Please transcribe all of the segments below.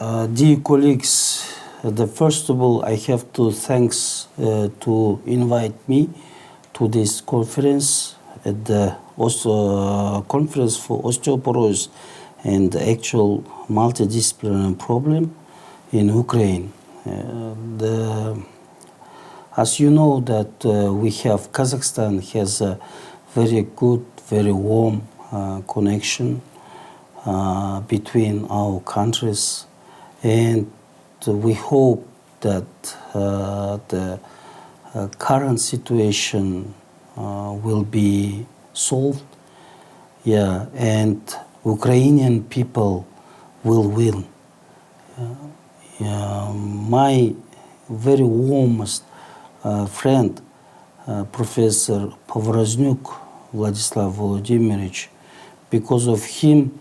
Dear colleagues, first of all, I have to thanks to invite me to this conference at the conference for osteoporosis and the actual multidisciplinary problem in Ukraine. As you know that we have Kazakhstan has a very good, very warm connection between our countries, and we hope that the current situation will be solved, and Ukrainian people will win. My very warmest friend, Professor Povoroznuk Vladislav Volodymyrovich, because of him,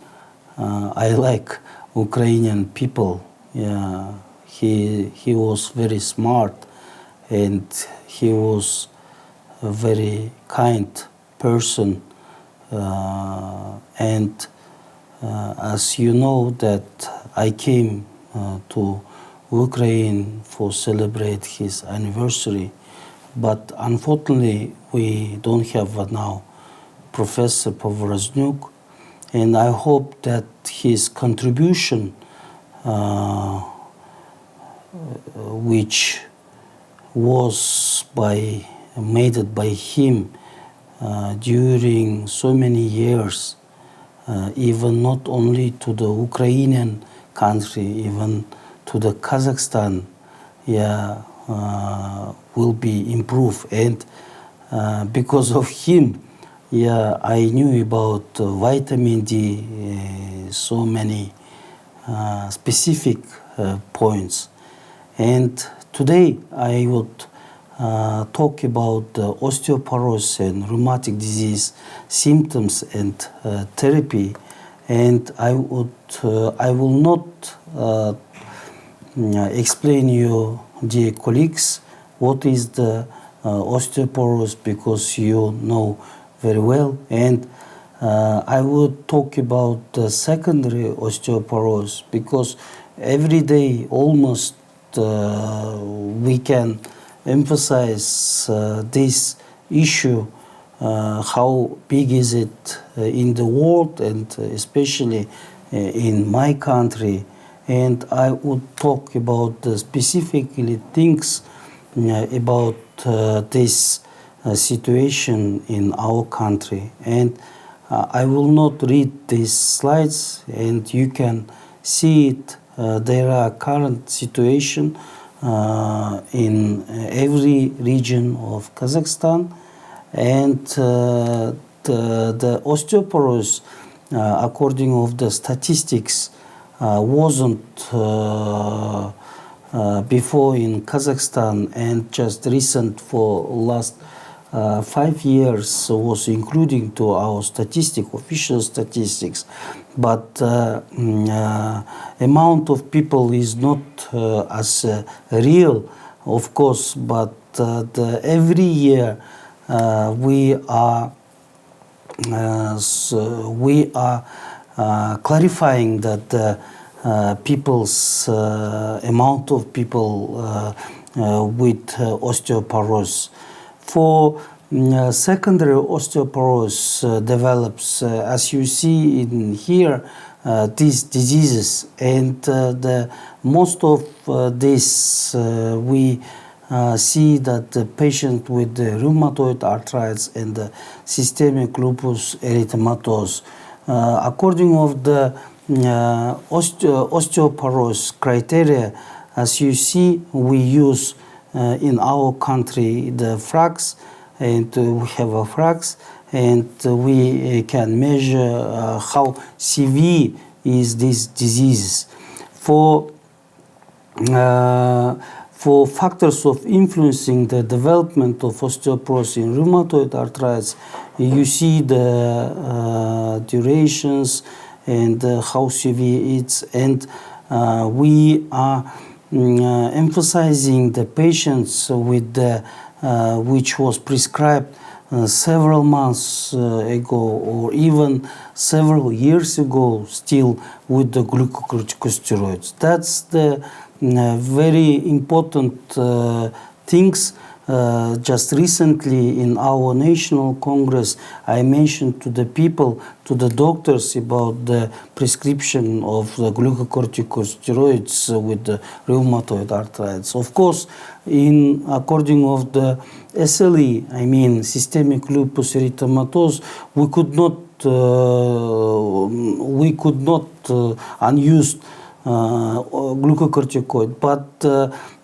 I like Ukrainian people. He was very smart, and he was a very kind person. And as you know that I came to Ukraine for celebrate his anniversary, but unfortunately we don't have now Professor Povoroznuk, and I hope that his contribution, which was made by him during so many years, even not only to the Ukrainian country, even to the Kazakhstan, will be improved. And because of him, I knew about vitamin D, so many specific points. And today I would talk about the osteoporosis and rheumatic disease symptoms and therapy. And I will not explain you, dear colleagues, what is the osteoporosis, because you know very well. And I would talk about the secondary osteoporosis, because every day almost we can emphasize this issue, how big is it in the world, and especially in my country. And I would talk about specifically things about this situation in our country. And I will not read these slides, and you can see it. There are current situation in every region of Kazakhstan, and the osteoporosis, according of the statistics, wasn't before in Kazakhstan, and just recent for last 5 years was including to our official statistics, but amount of people is not as real, of course, but every year we are clarifying that people's amount of people with osteoporosis. For secondary osteoporosis develops, as you see in here, these diseases, and the most of this we see that the patient with the rheumatoid arthritis and the systemic lupus erythematosus, according of the osteoporosis criteria, as you see, we use in our country the FRAX, and we have a FRAX, and we can measure how severe is this disease. For factors of influencing the development of osteoporosis in rheumatoid arthritis, you see the durations and how severe it's, and we are emphasizing the patients with the which was prescribed several months ago or even several years ago still with the glucocorticosteroids. That's the very important things. Just recently in our national congress, I mentioned to the people, to the doctors, about the prescription of the glucocorticosteroids with the rheumatoid arthritis. Of course, according of the SLE, I mean systemic lupus erythematosus, we could not unused glucocorticoid, but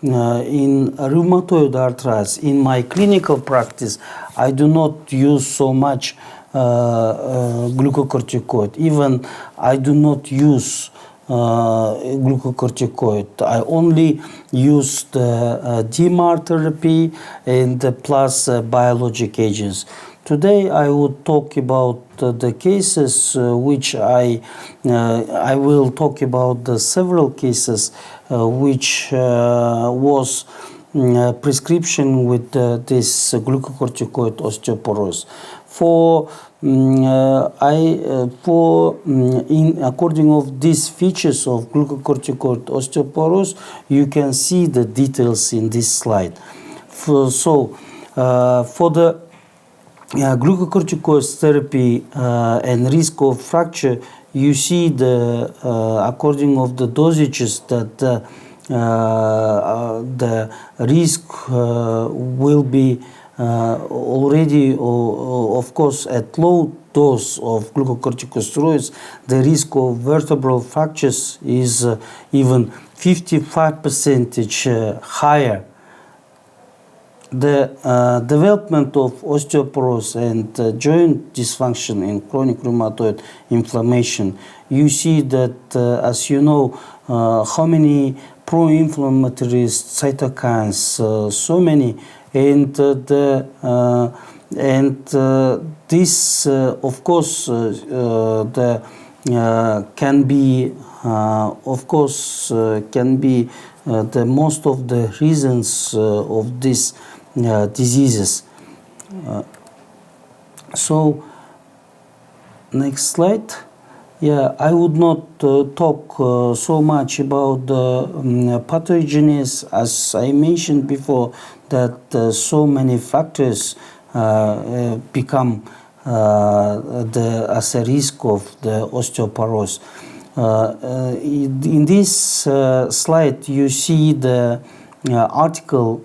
in rheumatoid arthritis, in my clinical practice, I do not use so much glucocorticoid. Even I do not use glucocorticoid. I only use the DMAR therapy and plus biologic agents. Today I would talk about the cases which I will talk about the several cases which was prescription with this glucocorticoid osteoporosis. According of these features of glucocorticoid osteoporosis, you can see the details in this slide. For the glucocorticoid therapy and risk of fracture, you see the according of the dosages that the risk will be already, of course, at low dose of glucocorticosteroids, the risk of vertebral fractures is even 55% higher. The development of osteoporosis and joint dysfunction in chronic rheumatoid inflammation, you see that, as you know, how many pro-inflammatory cytokines, so many, and this, of course, can be, the most of the reasons of these diseases. So, next slide. Yeah, I would not talk so much about the pathogenesis, as I mentioned before, that so many factors become as a risk of the osteoporosis. In this slide, you see the article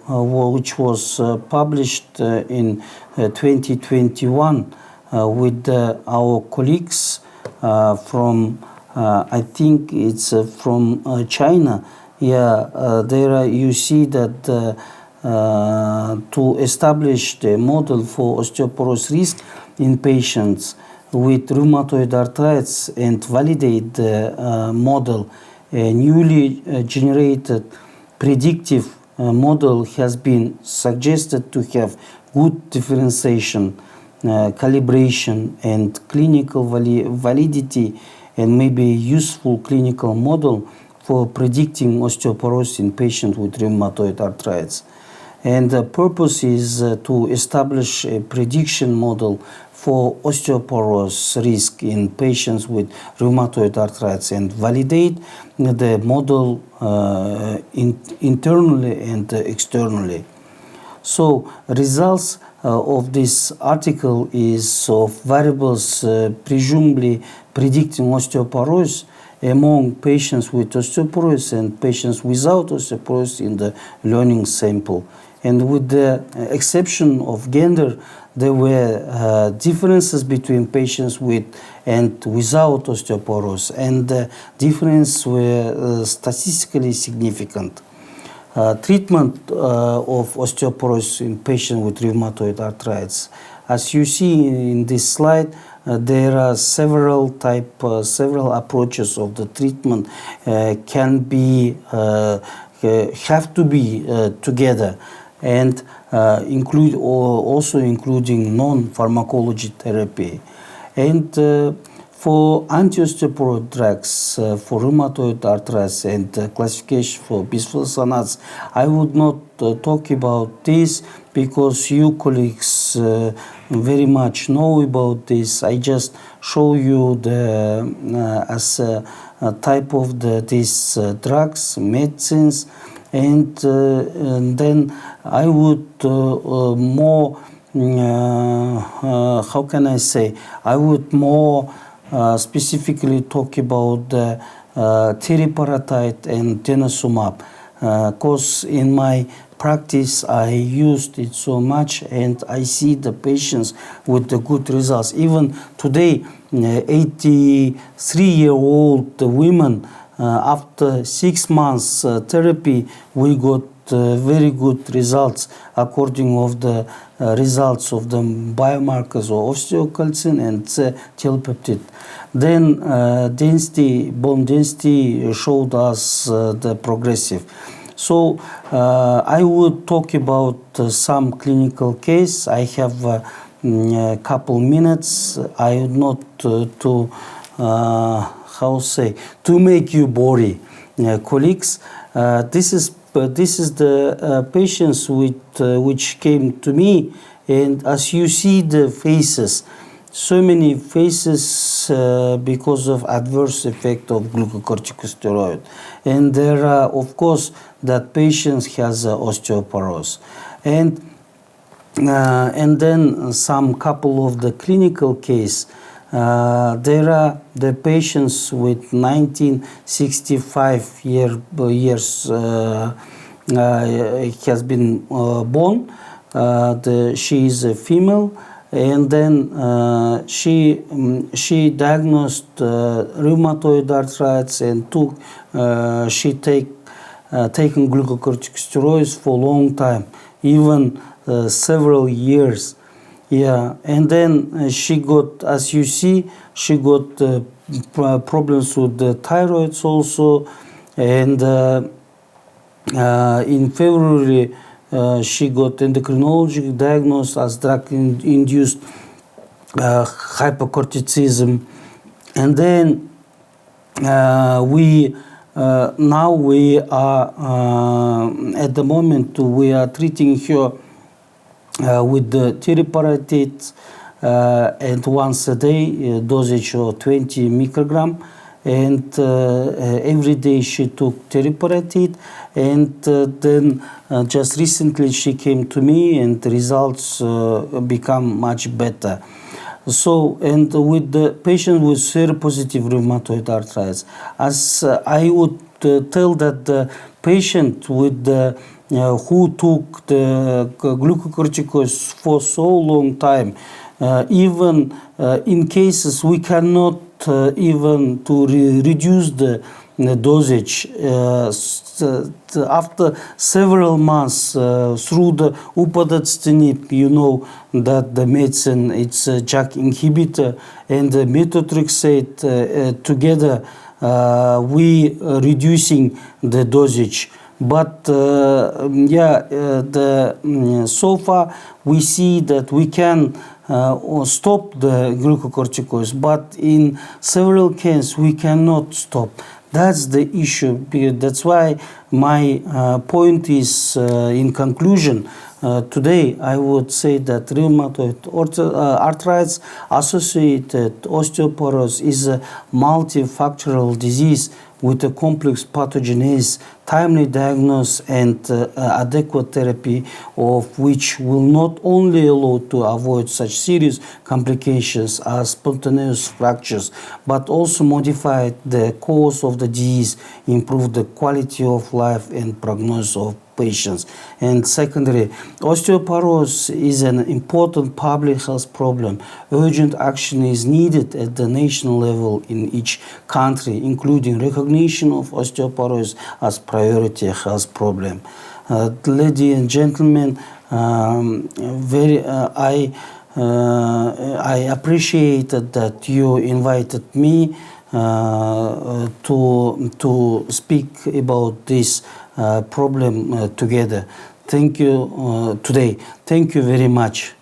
which was published in 2021 with our colleagues from, I think it's from China. Yeah, there you see that to establish the model for osteoporosis risk in patients with rheumatoid arthritis and validate the model, a newly generated predictive model has been suggested to have good differentiation, calibration, and clinical validity, and maybe a useful clinical model for predicting osteoporosis in patients with rheumatoid arthritis. And the purpose is to establish a prediction model for osteoporosis risk in patients with rheumatoid arthritis and validate the model internally and externally. So results of this article is of variables presumably predicting osteoporosis among patients with osteoporosis and patients without osteoporosis in the learning sample. And with the exception of gender, there were differences between patients with and without osteoporosis, and the differences were statistically significant. Treatment of osteoporosis in patients with rheumatoid arthritis. As you see in this slide, there are several approaches of the treatment have to be together, and including non-pharmacology therapy. And For anti-osteoporotic drugs, for rheumatoid arthritis and classification for bisphosphonates, I would not talk about this because you colleagues very much know about this. I just show you the as a type of these drugs, medicines, and then I would more how can I say? I would more specifically talk about the teriparatide and denosumab, because in my practice I used it so much and I see the patients with the good results. Even today, 83-year-old women, after 6 months therapy, we got very good results according of the results of the biomarkers of osteocalcin and telepeptide. Then bone density showed us the progressive. So I would talk about some clinical case. I have a couple minutes. I would not to to make you boring, colleagues. This is the patients which came to me, and as you see the faces, so many faces because of adverse effect of glucocorticosteroid, and there are of course that patient has osteoporosis, and then some couple of the clinical case. There are the patients with 1965 years has been born. She is a female, and then she diagnosed rheumatoid arthritis and she taken glucocorticosteroids for a long time, even several years. Yeah, and then she got, as you see, she got problems with the thyroids also, and in February she got endocrinologic diagnosis as drug-induced hypercorticism, and then now we are at the moment we are treating her with the teriparatide and once a day dosage of 20 microgram, and every day she took teriparatide, and then just recently she came to me and the results become much better. So, and with the patient with seropositive rheumatoid arthritis, as I would tell that the patient with the who took the glucocorticoids for so long time, even in cases we cannot even to reduce the dosage after several months through the upadacitinib, you know that the medicine, it's a JAK inhibitor, and the methotrexate together we reducing the dosage. But so far we see that we can stop the glucocorticoids, but in several cases we cannot stop. That's the issue. That's why my point is, in conclusion, today I would say that rheumatoid arthritis associated osteoporosis is a multifactorial disease with a complex pathogenesis, timely diagnosis and adequate therapy of which will not only allow to avoid such serious complications as spontaneous fractures, but also modify the course of the disease, improve the quality of life and prognosis of patients. And secondly, osteoporosis is an important public health problem. Urgent action is needed at the national level in each country, including recognition of osteoporosis as priority health problem. Ladies and gentlemen, I appreciated that you invited me to speak about this problem together. Thank you today. Thank you very much.